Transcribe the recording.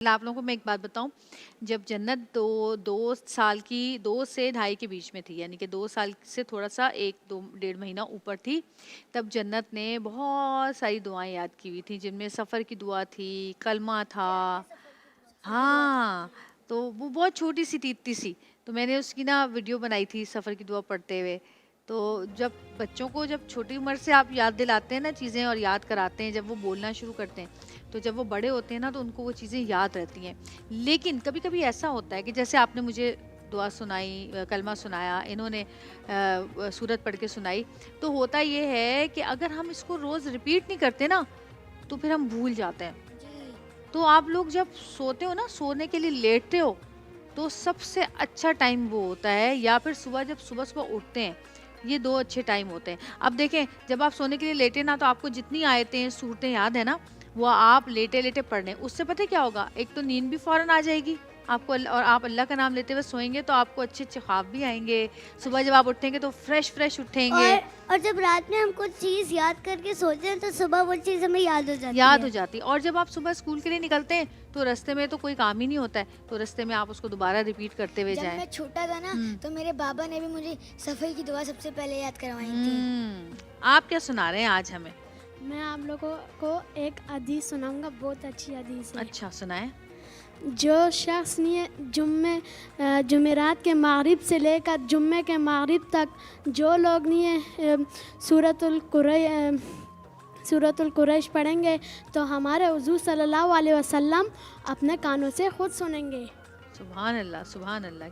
آپ لوگوں کو میں ایک بات بتاؤں، جب جنت دو سال کی 2 سے 2.5 کے بیچ میں تھی، یعنی کہ 2 سال سے تھوڑا سا 1 2 1.5 مہینہ اوپر تھی، تب جنت نے بہت ساری دعائیں یاد کی ہوئی تھیں، جن میں سفر کی دعا تھی، کلمہ تھا. ہاں، تو وہ بہت چھوٹی سی تھی، اتنی سی. تو میں نے اس کی نا ویڈیو بنائی تھی سفر کی دعا پڑھتے ہوئے. تو جب بچوں کو جب چھوٹی عمر سے آپ یاد دلاتے ہیں نا چیزیں اور یاد کراتے ہیں، جب وہ بولنا شروع کرتے ہیں تو جب وہ بڑے ہوتے ہیں نا تو ان کو وہ چیزیں یاد رہتی ہیں. لیکن کبھی کبھی ایسا ہوتا ہے کہ جیسے آپ نے مجھے دعا سنائی، کلمہ سنایا، انہوں نے سورت پڑھ کے سنائی، تو ہوتا یہ ہے کہ اگر ہم اس کو روز ریپیٹ نہیں کرتے نا تو پھر ہم بھول جاتے ہیں. تو آپ لوگ جب سوتے ہو نا، سونے کے لیے لیٹتے ہو، تو سب سے اچھا ٹائم وہ ہوتا ہے، یا پھر صبح جب صبح اٹھتے ہیں، یہ 2 اچھے ٹائم ہوتے ہیں. اب دیکھیں، جب آپ سونے کے لیے لیٹے نا تو آپ کو جتنی آیتیں صورتیں یاد ہیں نا، وہ آپ لیٹے لیٹے پڑھ لیں. اس سے پتہ کیا ہوگا، ایک تو نیند بھی فوراً آ جائے گی آپ کو، اور آپ اللہ کا نام لیتے ہوئے سوئیں گے تو آپ کو اچھے اچھے خواب بھی آئیں گے. صبح جب آپ اٹھیں گے تو فریش اٹھیں گے. اور جب رات میں ہم کچھ چیز یاد کر کے سوتے ہیں تو صبح وہ چیز ہمیں یاد ہو جاتی یاد ہے. ہو جاتی. اور جب آپ صبح اسکول کے لیے نکلتے ہیں تو رستے میں تو کوئی کام ہی نہیں ہوتا ہے، تو رستے میں آپ اس کو دوبارہ ریپیٹ کرتے ہوئے جب جائیں. میں چھوٹا تھا نا تو میرے بابا نے بھی مجھے سفر کی دعا سب سے پہلے یاد کروائی تھی. آپ کیا سنا رہے ہیں آج ہمیں؟ میں آپ لوگوں کو ایک حدیث سناؤں گا، بہت اچھی حدیث ہے. اچھا، سنائیں. جو شخص نے جمعرات کے مغرب سے لے کر جمعے کے مغرب تک جو لوگ نہیں سورۃ القریش پڑھیں گے تو ہمارے حضور صلی اللہ علیہ وسلم اپنے کانوں سے خود سنیں گے. سبحان اللہ، سبحان اللہ.